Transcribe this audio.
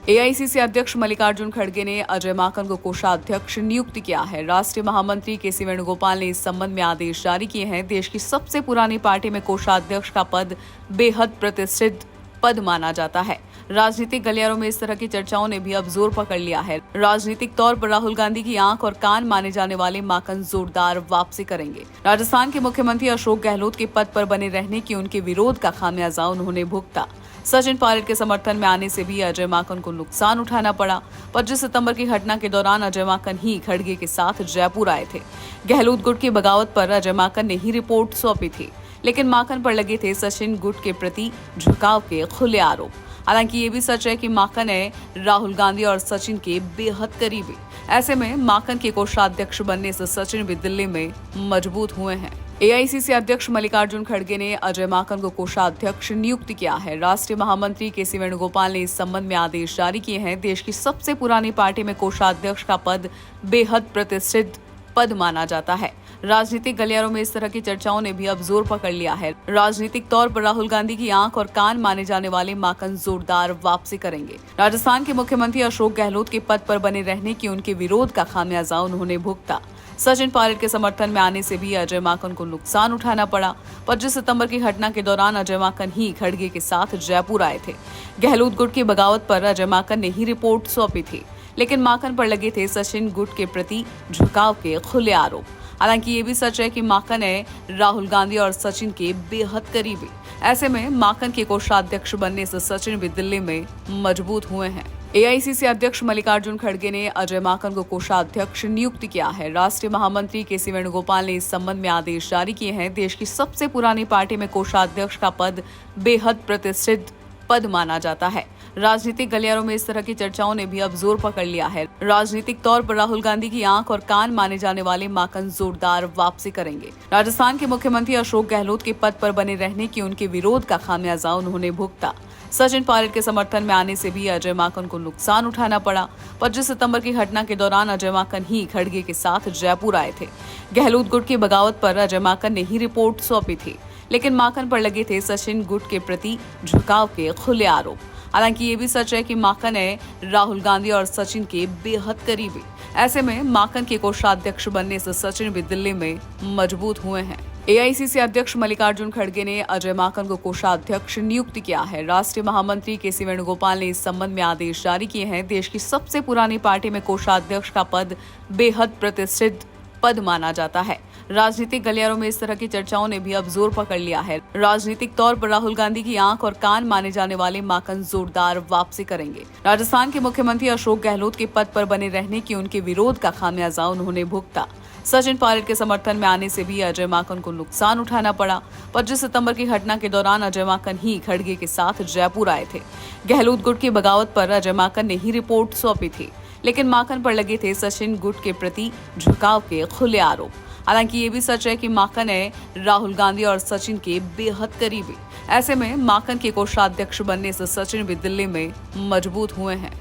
AICC अध्यक्ष मल्लिकार्जुन खड़गे ने अजय माकन को कोषाध्यक्ष नियुक्त किया है। राष्ट्रीय महामंत्री के.सी. वेणुगोपाल ने इस संबंध में आदेश जारी किए हैं। देश की सबसे पुरानी पार्टी में कोषाध्यक्ष का पद बेहद प्रतिष्ठित पद माना जाता है। राजनीतिक गलियारों में इस तरह की चर्चाओं ने भी अब जोर पकड़ लिया है। राजनीतिक तौर पर राहुल गांधी की आंख और कान माने जाने वाले माकन जोरदार वापसी करेंगे। राजस्थान के मुख्यमंत्री अशोक गहलोत के पद पर बने रहने की उनके विरोध का खामियाजा उन्होंने भुगता। सचिन पायलट के समर्थन में आने से भी अजय माकन को नुकसान उठाना पड़ा। 25 सितंबर की घटना के दौरान अजय माकन ही खड़गे के साथ जयपुर आए थे। गहलोत गुट की बगावत पर अजय माकन ने ही रिपोर्ट सौंपी थी, लेकिन माकन पर लगे थे सचिन गुट के प्रति झुकाव के खुले आरोप। हालांकि ये भी सच है कि माकन है राहुल गांधी और सचिन के बेहद करीबी। ऐसे में माकन के कोषाध्यक्ष बनने से सचिन भी दिल्ली में मजबूत हुए हैं। एआईसीसी अध्यक्ष मल्लिकार्जुन खड़गे ने अजय माकन को कोषाध्यक्ष नियुक्त किया है। राष्ट्रीय महामंत्री के.सी. वेणुगोपाल ने इस संबंध में आदेश जारी किए हैं। देश की सबसे पुरानी पार्टी में कोषाध्यक्ष का पद बेहद प्रतिष्ठित पद माना जाता है। राजनीतिक गलियारों में इस तरह की चर्चाओं ने भी अब जोर पकड़ लिया है। राजनीतिक तौर पर राहुल गांधी की आंख और कान माने जाने वाले माकन जोरदार वापसी करेंगे। राजस्थान के मुख्यमंत्री अशोक गहलोत के पद पर बने रहने की उनके विरोध का खामियाजा उन्होंने भुगता। सचिन पायलट के समर्थन में आने से भी अजय माकन को नुकसान उठाना पड़ा। 25 सितंबर की घटना के दौरान अजय माकन ही खड़गे के साथ जयपुर आए थे। गहलोत गुट की बगावत पर अजय माकन ने ही रिपोर्ट सौंपी थी, लेकिन माकन पर लगे थे सचिन गुट के प्रति झुकाव के खुले आरोप। हालांकि ये भी सच है कि माकन है राहुल गांधी और सचिन के बेहद करीबी। ऐसे में माकन के कोषाध्यक्ष बनने से सचिन भी दिल्ली में मजबूत हुए हैं। एआईसीसी अध्यक्ष मल्लिकार्जुन खड़गे ने अजय माकन को कोषाध्यक्ष नियुक्त किया है। राष्ट्रीय महामंत्री के.सी. वेणुगोपाल ने इस संबंध में आदेश जारी किए हैं। देश की सबसे पुरानी पार्टी में कोषाध्यक्ष का पद बेहद प्रतिष्ठित पद माना जाता है। राजनीतिक गलियारों में इस तरह की चर्चाओं ने भी अब जोर पकड़ लिया है। राजनीतिक तौर पर राहुल गांधी की आंख और कान माने जाने वाले माकन जोरदार वापसी करेंगे। राजस्थान के मुख्यमंत्री अशोक गहलोत के पद पर बने रहने की उनके विरोध का खामियाजा उन्होंने भुगता। सचिन पायलट के समर्थन में आने से भी अजय माकन को नुकसान उठाना पड़ा। 25 सितंबर की घटना के दौरान अजय माकन ही खड़गे के साथ जयपुर आए थे। गहलोत गुट की बगावत पर अजय माकन ने ही रिपोर्ट सौंपी थी, लेकिन माकन पर लगे थे सचिन गुट के प्रति झुकाव के खुले आरोप। हालांकि ये भी सच है कि माकन है राहुल गांधी और सचिन के बेहद करीबी। ऐसे में माकन के कोषाध्यक्ष बनने से सचिन भी दिल्ली में मजबूत हुए हैं। एआईसीसी अध्यक्ष मल्लिकार्जुन खड़गे ने अजय माकन को कोषाध्यक्ष नियुक्त किया है। राष्ट्रीय महामंत्री के.सी. वेणुगोपाल ने इस संबंध में आदेश जारी किए हैं। देश की सबसे पुरानी पार्टी में कोषाध्यक्ष का पद बेहद प्रतिष्ठित पद माना जाता है। राजनीतिक गलियारों में इस तरह की चर्चाओं ने भी अब जोर पकड़ लिया है। राजनीतिक तौर पर राहुल गांधी की आंख और कान माने जाने वाले माकन जोरदार वापसी करेंगे। राजस्थान के मुख्यमंत्री अशोक गहलोत के पद पर बने रहने की उनके विरोध का खामियाजा उन्होंने भुगता। सचिन पायलट के समर्थन में आने से भी अजय माकन को नुकसान उठाना पड़ा। 25 सितंबर की घटना के दौरान अजय माकन ही खड़गे के साथ जयपुर आए थे। गहलोत गुट की बगावत पर अजय माकन ने ही रिपोर्ट सौंपी थी, लेकिन माकन पर लगे थे सचिन गुट के प्रति झुकाव के खुले आरोप। हालांकि ये भी सच है कि माकन है राहुल गांधी और सचिन के बेहद करीबी। ऐसे में माकन के कोषाध्यक्ष बनने से सचिन भी दिल्ली में मजबूत हुए हैं।